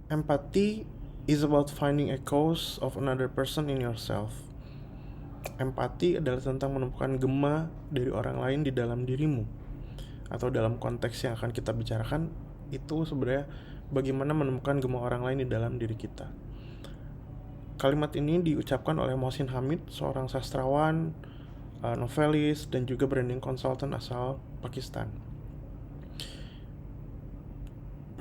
Empathy is about finding a cause of another person in yourself. Empati adalah tentang menemukan gema dari orang lain di dalam dirimu. Atau dalam konteks yang akan kita bicarakan, itu sebenarnya bagaimana menemukan gema orang lain di dalam diri kita. Kalimat ini diucapkan oleh Mohsin Hamid, seorang sastrawan, novelis, dan juga branding consultant asal Pakistan.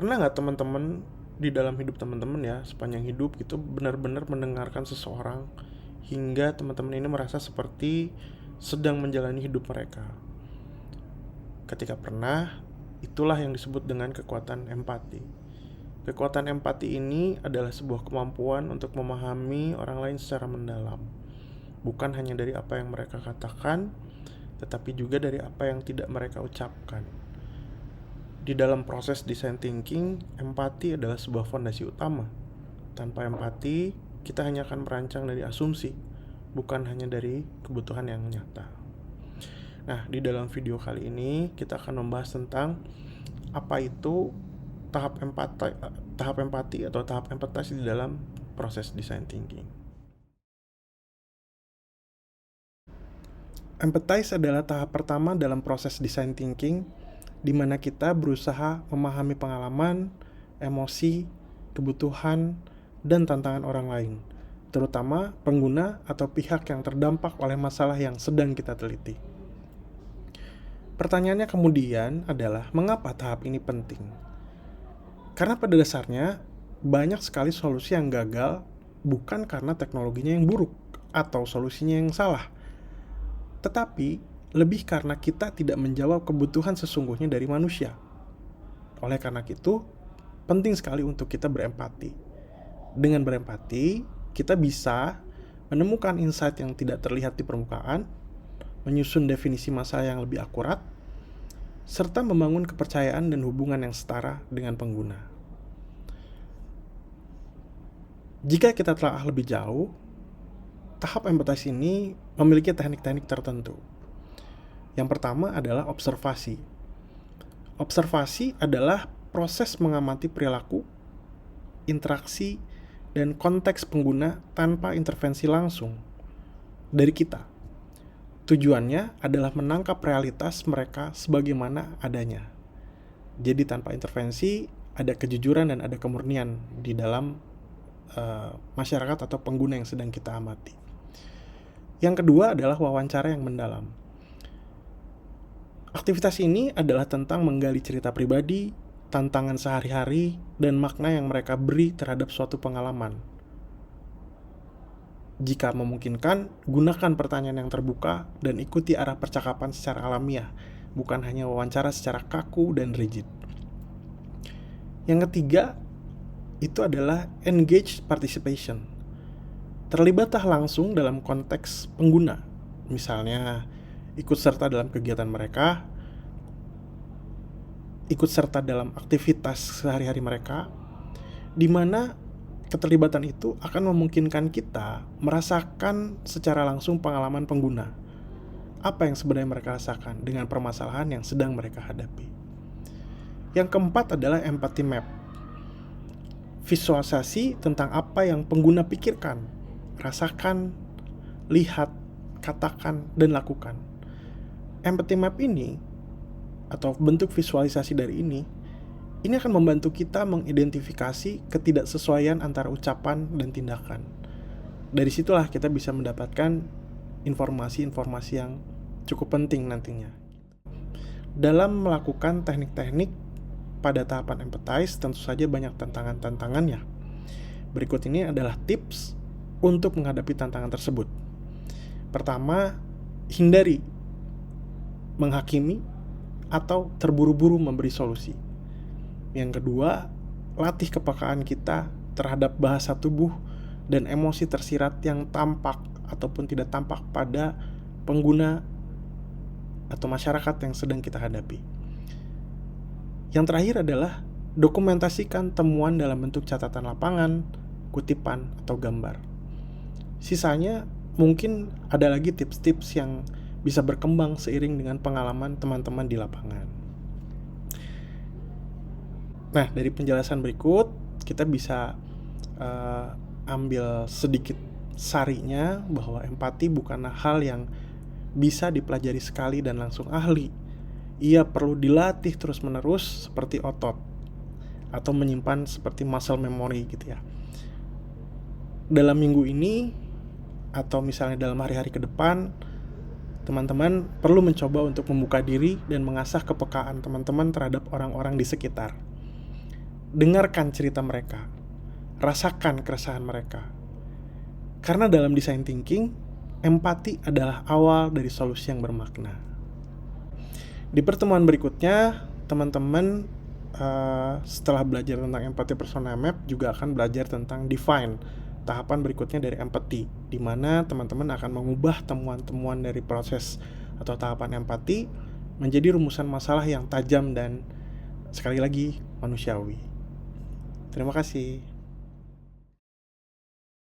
Pernah nggak teman-teman di dalam hidup teman-teman ya, sepanjang hidup gitu, benar-benar mendengarkan seseorang hingga teman-teman ini merasa seperti sedang menjalani hidup mereka? Ketika pernah, itulah yang disebut dengan kekuatan empati. Kekuatan empati ini adalah sebuah kemampuan untuk memahami orang lain secara mendalam, bukan hanya dari apa yang mereka katakan, tetapi juga dari apa yang tidak mereka ucapkan. Di dalam proses design thinking, empati adalah sebuah fondasi utama. Tanpa empati, kita hanya akan merancang dari asumsi, bukan hanya dari kebutuhan yang nyata. Nah, di dalam video kali ini kita akan membahas tentang apa itu tahap empati atau tahap empathize di dalam proses design thinking. Empathize adalah tahap pertama dalam proses design thinking, di mana kita berusaha memahami pengalaman, emosi, kebutuhan, dan tantangan orang lain, terutama pengguna atau pihak yang terdampak oleh masalah yang sedang kita teliti. Pertanyaannya kemudian adalah, mengapa tahap ini penting? Karena pada dasarnya, banyak sekali solusi yang gagal bukan karena teknologinya yang buruk atau solusinya yang salah, tetapi lebih karena kita tidak menjawab kebutuhan sesungguhnya dari manusia. Oleh karena itu, penting sekali untuk kita berempati. Dengan berempati, kita bisa menemukan insight yang tidak terlihat di permukaan, menyusun definisi masalah yang lebih akurat, serta membangun kepercayaan dan hubungan yang setara dengan pengguna. Jika kita telah lebih jauh, tahap empathize ini memiliki teknik-teknik tertentu. Yang pertama adalah observasi. Observasi adalah proses mengamati perilaku, interaksi, dan konteks pengguna tanpa intervensi langsung dari kita. Tujuannya adalah menangkap realitas mereka sebagaimana adanya. Jadi tanpa intervensi, ada kejujuran dan ada kemurnian di dalam masyarakat atau pengguna yang sedang kita amati. Yang kedua adalah wawancara yang mendalam. Aktivitas ini adalah tentang menggali cerita pribadi, tantangan sehari-hari, dan makna yang mereka beri terhadap suatu pengalaman. Jika memungkinkan, gunakan pertanyaan yang terbuka dan ikuti arah percakapan secara alamiah, bukan hanya wawancara secara kaku dan rigid. Yang ketiga, itu adalah engaged participation. Terlibatlah langsung dalam konteks pengguna, misalnya ikut serta dalam kegiatan mereka, ikut serta dalam aktivitas sehari-hari mereka, di mana keterlibatan itu akan memungkinkan kita merasakan secara langsung pengalaman pengguna. Apa yang sebenarnya mereka rasakan dengan permasalahan yang sedang mereka hadapi. Yang keempat adalah empathy map. Visualisasi tentang apa yang pengguna pikirkan, rasakan, lihat, katakan, dan lakukan. Empathy map ini, atau bentuk visualisasi dari ini akan membantu kita mengidentifikasi ketidaksesuaian antara ucapan dan tindakan. Dari situlah kita bisa mendapatkan informasi-informasi yang cukup penting nantinya. Dalam melakukan teknik-teknik pada tahapan empathize, tentu saja banyak tantangan-tantangannya. Berikut ini adalah tips untuk menghadapi tantangan tersebut. Pertama, hindari menghakimi atau terburu-buru memberi solusi. Yang kedua, latih kepekaan kita terhadap bahasa tubuh dan emosi tersirat yang tampak ataupun tidak tampak pada pengguna atau masyarakat yang sedang kita hadapi. Yang terakhir adalah dokumentasikan temuan dalam bentuk catatan lapangan, kutipan, atau gambar. Sisanya mungkin ada lagi tips-tips yang bisa berkembang seiring dengan pengalaman teman-teman di lapangan. Nah, dari penjelasan berikut, kita bisa ambil sedikit sarinya bahwa empati bukanlah hal yang bisa dipelajari sekali dan langsung ahli. Ia perlu dilatih terus-menerus seperti otot, atau menyimpan seperti muscle memory gitu ya. Dalam minggu ini, atau misalnya dalam hari-hari ke depan, teman-teman perlu mencoba untuk membuka diri dan mengasah kepekaan teman-teman terhadap orang-orang di sekitar. Dengarkan cerita mereka, rasakan keresahan mereka. Karena dalam design thinking, empati adalah awal dari solusi yang bermakna. Di pertemuan berikutnya, teman-teman setelah belajar tentang empathy persona map juga akan belajar tentang define, tahapan berikutnya dari empathy, di mana teman-teman akan mengubah temuan-temuan dari proses atau tahapan empati menjadi rumusan masalah yang tajam dan sekali lagi manusiawi. Terima kasih.